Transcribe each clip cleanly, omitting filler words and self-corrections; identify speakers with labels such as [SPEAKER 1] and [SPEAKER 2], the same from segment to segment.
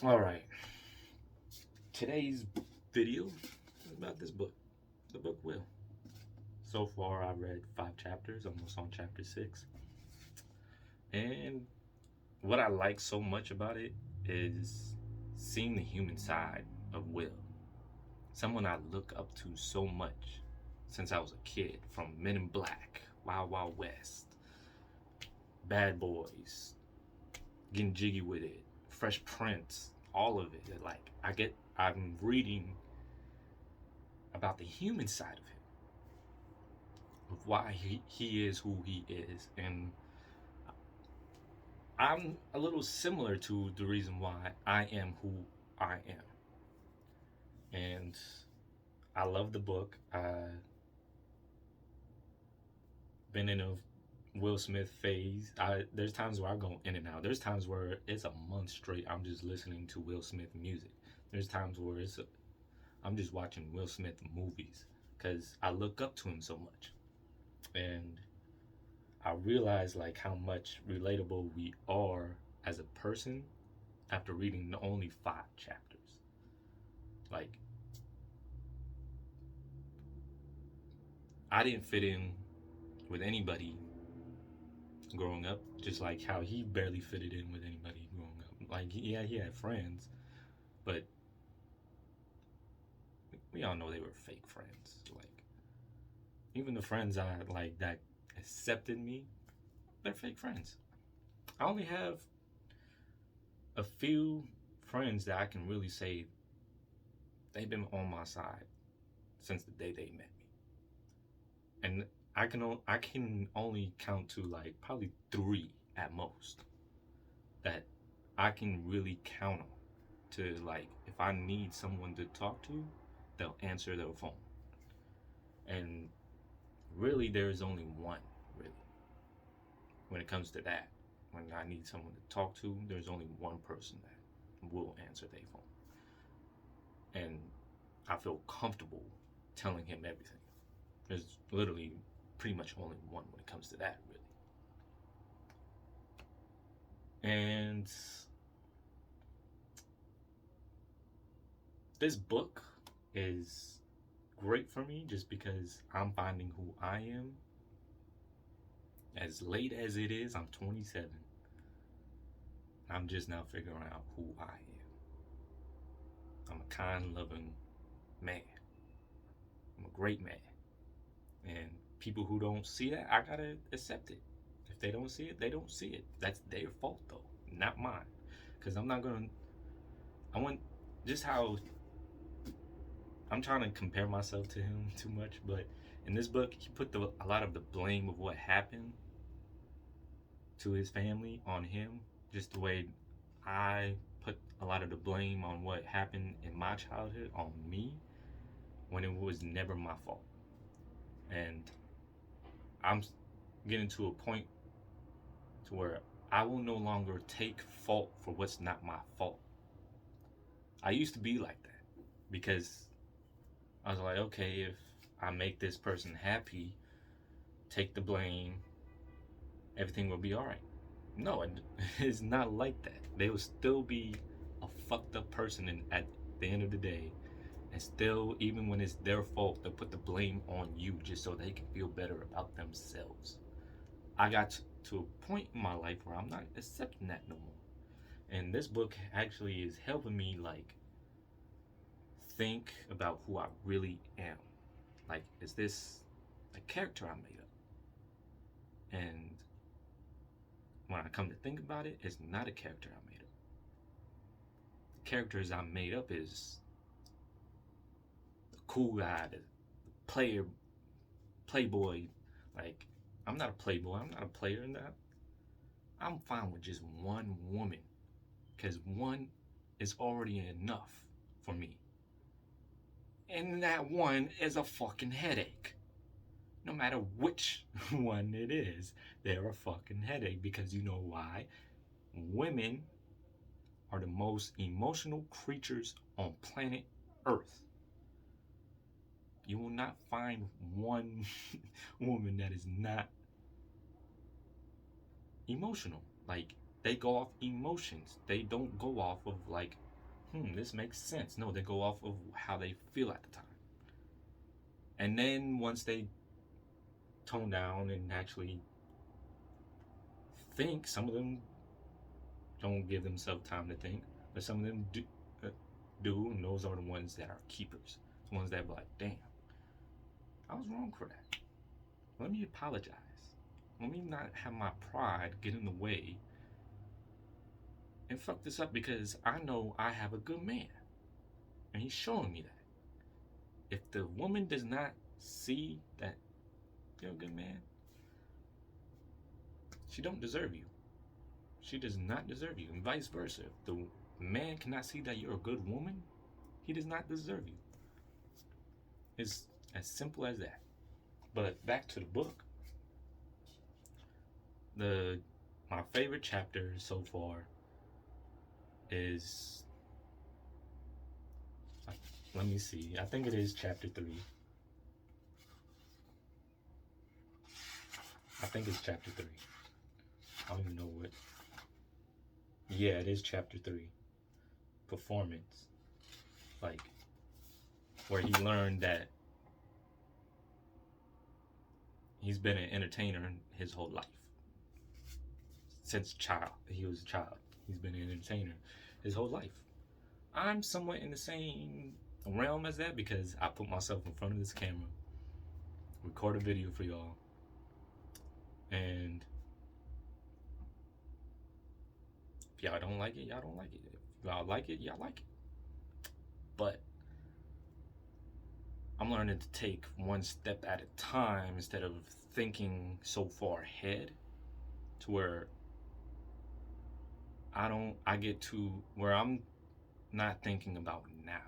[SPEAKER 1] All right. Today's video is about this book, the book Will. So far, I read 5 chapters, almost on chapter 6. And what I like so much about it is seeing the human side of Will. Someone I look up to so much since I was a kid, from Men in Black, Wild Wild West, Bad Boys, Getting Jiggy with It, Fresh Prince, all of it. I'm reading about the human side of him, of why he is who he is. And I'm a little similar to the reason why I am who I am. And I love the book. I've been in a Will Smith phase. There's times where I go in and out. There's times where it's a month straight I'm just listening to Will Smith music. There's times where I'm just watching Will Smith movies because I look up to him so much. And I realize like how much relatable we are as a person after reading only 5 chapters. Like, I didn't fit in with anybody growing up, just like how he barely fitted in with anybody growing up. Like, yeah, he had friends, but we all know they were fake friends. Like, even the friends I like that accepted me, they're fake friends. I only have a few friends that I can really say they've been on my side since the day they met me. And I can only count to like probably 3 at most that I can really count on to, like, if I need someone to talk to, they'll answer their phone. And really there's only one, really, when it comes to that. When I need someone to talk to, there's only one person that will answer their phone. And I feel comfortable telling him everything. There's literally pretty much only one when it comes to that, really. And this book is great for me just because I'm finding who I am. As late as it is, I'm 27. I'm just now figuring out who I am. I'm a kind, loving man. I'm a great man. And people who don't see that, I gotta accept it. If they don't see it, they don't see it. That's their fault, though, not mine. Because I'm not gonna. I want just how I'm trying to compare myself to him too much, but in this book, he put a lot of the blame of what happened to his family on him, just the way I put a lot of the blame on what happened in my childhood on me when it was never my fault. And I'm getting to a point to where I will no longer take fault for what's not my fault. I used to be like that because I was like, okay, if I make this person happy, take the blame, everything will be all right. No, it's not like that. They will still be a fucked up person at the end of the day. And still, even when it's their fault, they'll put the blame on you just so they can feel better about themselves. I got to a point in my life where I'm not accepting that no more. And this book actually is helping me, like, think about who I really am. Like, is this a character I made up? And when I come to think about it, it's not a character I made up. The characters I made up is the cool guy, the player, playboy. Like, I'm not a playboy. I'm not a player in that. I'm fine with just one woman because one is already enough for me. And that one is a fucking headache. No matter which one it is, they're a fucking headache because you know why? Women are the most emotional creatures on planet Earth. You will not find one woman that is not emotional. Like, They go off emotions. They don't go off of like, this makes sense. No, they go off of how they feel at the time. And then once they tone down and actually think, some of them don't give themselves time to think, but some of them do, and those are the ones that are keepers. The ones that be like, damn, I was wrong for that. Let me apologize. Let me not have my pride get in the way and fuck this up, because I know I have a good man. And he's showing me that. If the woman does not see that you're a good man, she don't deserve you. She does not deserve you, and vice versa. If the man cannot see that you're a good woman, he does not deserve you. It's as simple as that. But back to the book. My favorite chapter so far is, let me see, I think it is chapter 3. I think it's chapter 3. I don't even know what. Yeah, it is chapter 3. Performance. Like, where he learned that he's been an entertainer his whole life. Since he was a child. He's been an entertainer his whole life. I'm somewhat in the same realm as that, because I put myself in front of this camera, record a video for y'all, and if y'all don't like it, y'all don't like it. If y'all like it, y'all like it. But I'm learning to take one step at a time instead of thinking so far ahead, to where I get to where I'm not thinking about now.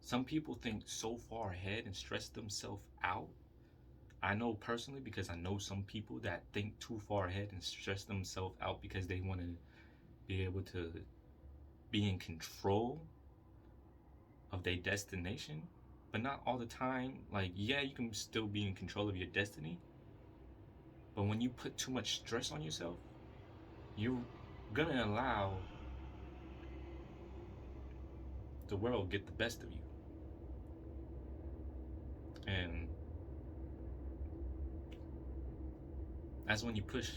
[SPEAKER 1] Some people think so far ahead and stress themselves out. I know personally, because I know some people that think too far ahead and stress themselves out because they want to be able to be in control of their destination, but not all the time. Like, yeah, you can still be in control of your destiny, but when you put too much stress on yourself, you're gonna allow the world get the best of you. And that's when you push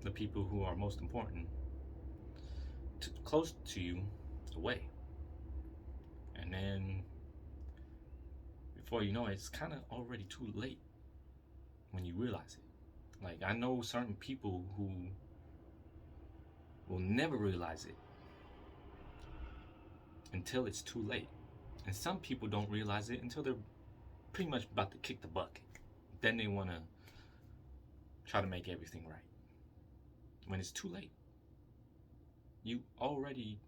[SPEAKER 1] the people who are most important close to you away. And then before you know it, it's kind of already too late when you realize it. Like, I know certain people who will never realize it until it's too late. And some people don't realize it until they're pretty much about to kick the bucket. Then they want to try to make everything right, when it's too late. You already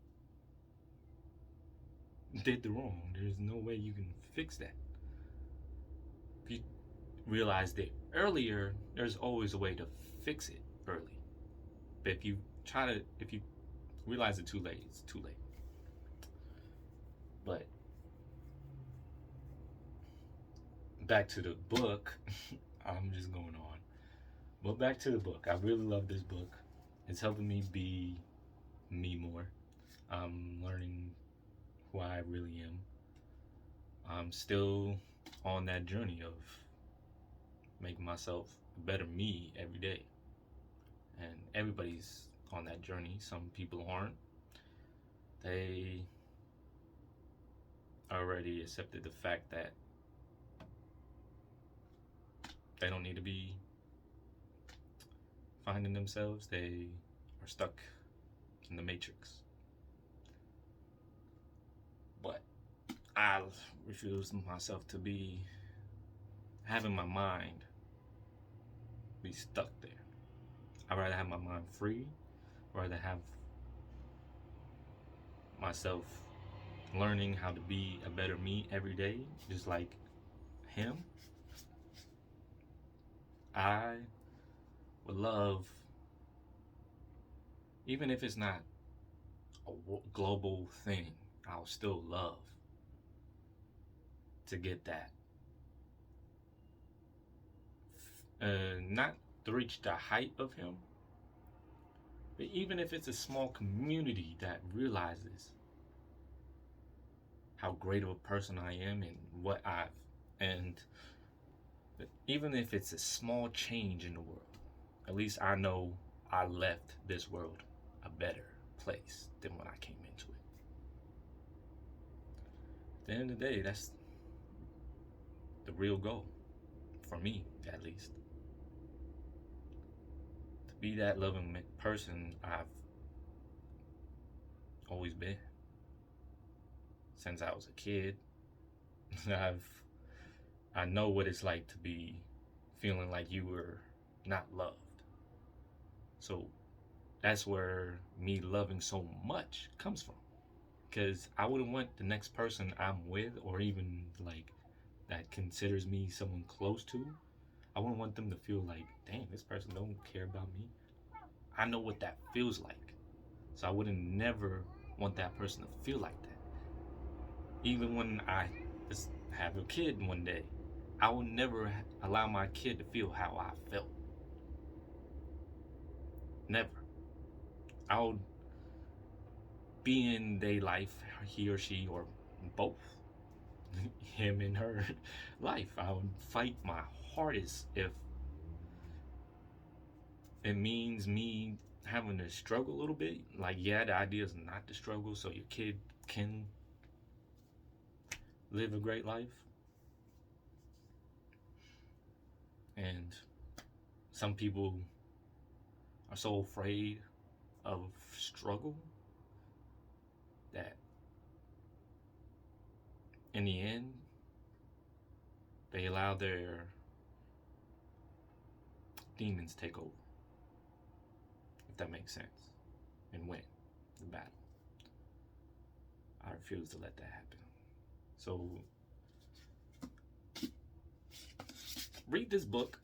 [SPEAKER 1] did the wrong. There's no way you can fix that. If you realized it earlier, there's always a way to fix it early. But if you realize it too late, it's too late. But back to the book. I'm just going on. But back to the book. I really love this book. It's helping me be me more. I'm learning who I really am. I'm still on that journey of making myself a better me every day. And everybody's on that journey. Some people aren't. They already accepted the fact that they don't need to be finding themselves. They are stuck in the matrix. But I refuse myself to be having my mind be stuck there. I'd rather have my mind free. I'd rather have myself learning how to be a better me every day, just like him. I would love, even if it's not a global thing, I'll still love to get that. Not to reach the height of him, But even if it's a small community that realizes how great of a person I am and what I've, and even if it's a small change in the world, at least I know I left this world a better place than when I came into it. At the end of the day, that's the real goal, for me at least. To be that loving person I've always been since I was a kid. I've I know what it's like to be feeling like you were not loved. So that's where me loving so much comes from. Because I wouldn't want the next person I'm with, or even like that considers me someone close to, I wouldn't want them to feel like, dang, this person don't care about me. I know what that feels like. So I wouldn't never want that person to feel like that. Even when I just have a kid one day, I will never allow my kid to feel how I felt. Never. I'll be in their life, he or she, or both, him and her life. I would fight my hardest if it means me having to struggle a little bit. Like, yeah, the idea is not to struggle so your kid can live a great life. And some people are so afraid of struggle that in the end they allow their demons take over, if that makes sense, and win the battle. I refuse to let that happen. So read this book.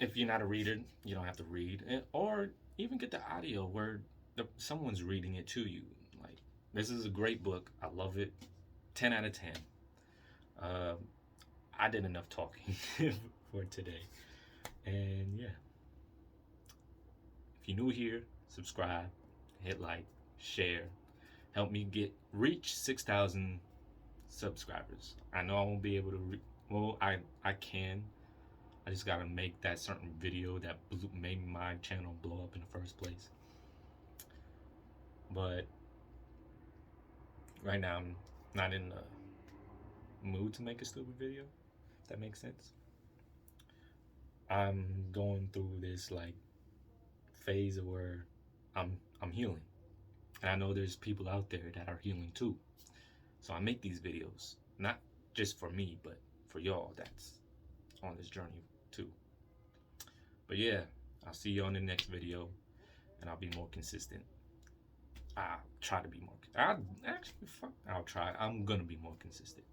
[SPEAKER 1] If you're not a reader, you don't have to read, or even get the audio where someone's reading it to you. Like, this is a great book. I love it. 10 out of 10. I did enough talking for today. And yeah, if you're new here, subscribe, hit like, share, help me reach 6,000 subscribers. I know I won't be able to. I can. I just gotta make that certain video that made my channel blow up in the first place. But right now I'm not in the mood to make a stupid video, if that makes sense. I'm going through this like phase of where I'm healing. And I know there's people out there that are healing too. So I make these videos, not just for me, but for y'all that's on this journey too. But yeah, I'll see you on the next video, and I'll be more consistent. I'll try to be more. I'll try. I'm gonna be more consistent.